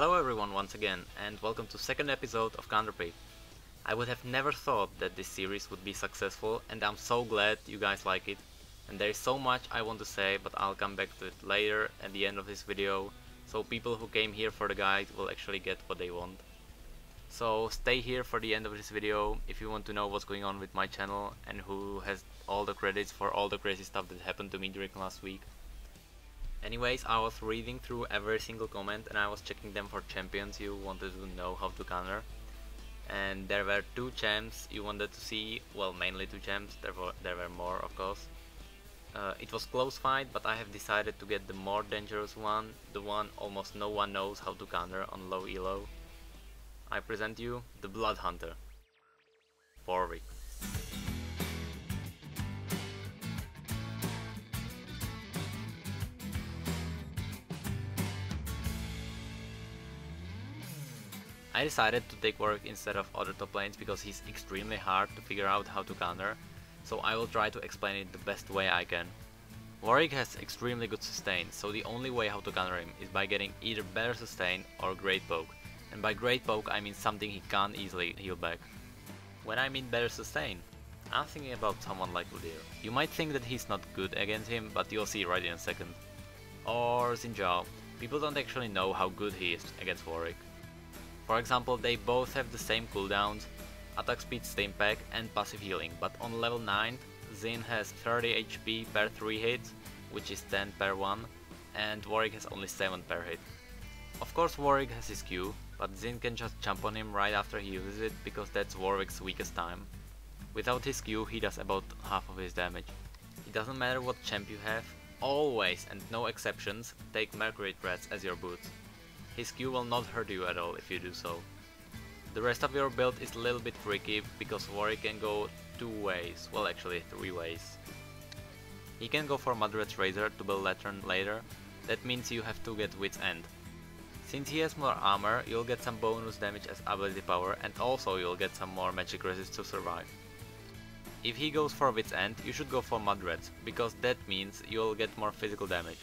Hello everyone once again, and welcome to second episode of Counterpick. I would have never thought that this series would be successful, and I'm so glad you guys like it. And there is so much I want to say, but I'll come back to it later at the end of this video, so people who came here for the guide will actually get what they want. So stay here for the end of this video if you want to know what's going on with my channel and who has all the credits for all the crazy stuff that happened to me during last week. Anyways, I was reading through every single comment and I was checking them for champions you wanted to know how to counter. And there were two champs you wanted to see, well, mainly two champs, there were more of course. It was close fight, but I have decided to get the more dangerous one, the one almost no one knows how to counter on low elo. I present you the Blood Hunter, Warwick. I decided to take Warwick instead of other top lanes because he's extremely hard to figure out how to counter, so I will try to explain it the best way I can. Warwick has extremely good sustain, so the only way how to counter him is by getting either better sustain or great poke, and by great poke I mean something he can't easily heal back. When I mean better sustain, I'm thinking about someone like Udyr. You might think that he's not good against him, but you'll see right in a second. Or Xin. People don't actually know how good he is against Warwick. For example, they both have the same cooldowns, attack speed, stim pack and passive healing, but on level 9 Xin has 30 HP per 3 hits, which is 10 per 1, and Warwick has only 7 per hit. Of course Warwick has his Q, but Xin can just jump on him right after he uses it because that's Warwick's weakest time. Without his Q he does about half of his damage. It doesn't matter what champ you have, always and no exceptions take Mercury threads as your boots. His Q will not hurt you at all if you do so. The rest of your build is a little bit tricky because Warwick can go two ways, well actually three ways. He can go for Madred's Razor to build Lantern later, that means you have to get Wit's End. Since he has more armor, you'll get some bonus damage as ability power and also you'll get some more magic resist to survive. If he goes for Wit's End, you should go for Madred's, because that means you'll get more physical damage.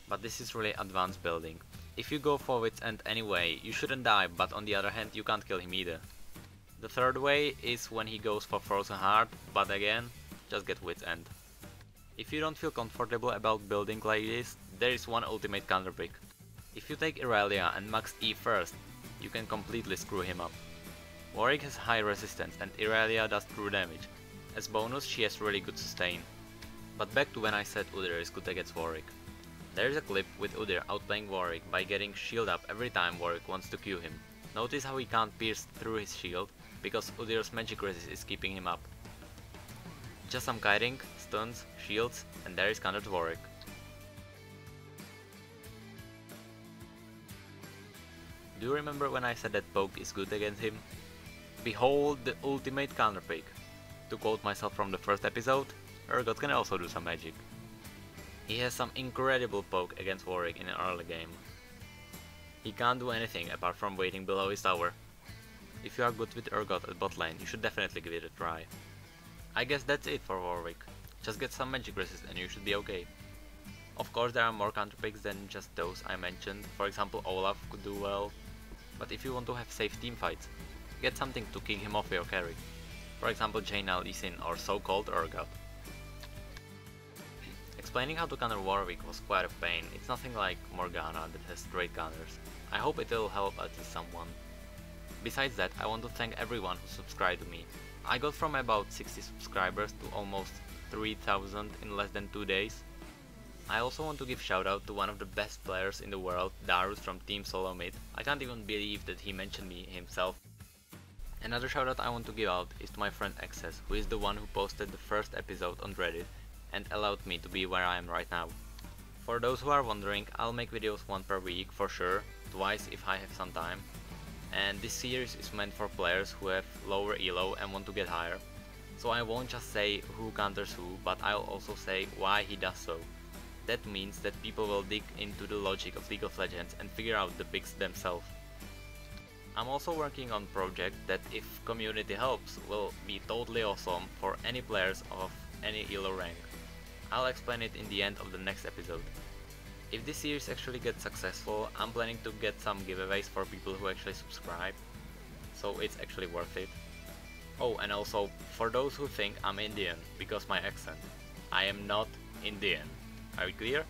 But this is really advanced building. If you go for Wit's End anyway, you shouldn't die, but on the other hand you can't kill him either. The third way is when he goes for Frozen Heart, but again, just get Wit's End. If you don't feel comfortable about building like this, there is one ultimate counterpick. If you take Irelia and max E first, you can completely screw him up. Warwick has high resistance and Irelia does true damage. As bonus she has really good sustain. But back to when I said Udyr is good against Warwick. There is a clip with Udyr outplaying Warwick by getting shield up every time Warwick wants to Q him. Notice how he can't pierce through his shield, because Udyr's magic resist is keeping him up. Just some kiting, stuns, shields, and there is countered Warwick. Do you remember when I said that poke is good against him? Behold the ultimate counterpick. To quote myself from the first episode, Urgot can also do some magic. He has some incredible poke against Warwick in an early game. He can't do anything apart from waiting below his tower. If you are good with Urgot at bot lane, you should definitely give it a try. I guess that's it for Warwick. Just get some magic resist and you should be okay. Of course there are more counterpicks than just those I mentioned, for example Olaf could do well. But if you want to have safe teamfights, get something to kick him off your carry. For example Jaina, Lee Sin or so-called Urgot. Explaining how to counter Warwick was quite a pain. It's nothing like Morgana that has straight counters. I hope it will help at least someone. Besides that, I want to thank everyone who subscribed to me. I got from about 60 subscribers to almost 3000 in less than 2 days. I also want to give shoutout to one of the best players in the world, Darius from Team Solo Mid. I can't even believe that he mentioned me himself. Another shoutout I want to give out is to my friend Access, who is the one who posted the first episode on Reddit and allowed me to be where I am right now. For those who are wondering, I'll make videos one per week for sure, twice if I have some time. And this series is meant for players who have lower elo and want to get higher. So I won't just say who counters who, but I'll also say why he does so. That means that people will dig into the logic of League of Legends and figure out the picks themselves. I'm also working on a project that, if community helps, will be totally awesome for any players of any elo rank. I'll explain it in the end of the next episode. if this series actually gets successful, I'm planning to get some giveaways for people who actually subscribe, so it's actually worth it. Oh, and also, for those who think I'm Indian because my accent, I am not Indian. Are we clear?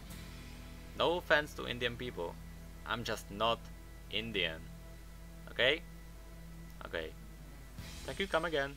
No offense to Indian people, I'm just not Indian. Okay? Okay. Thank you, come again.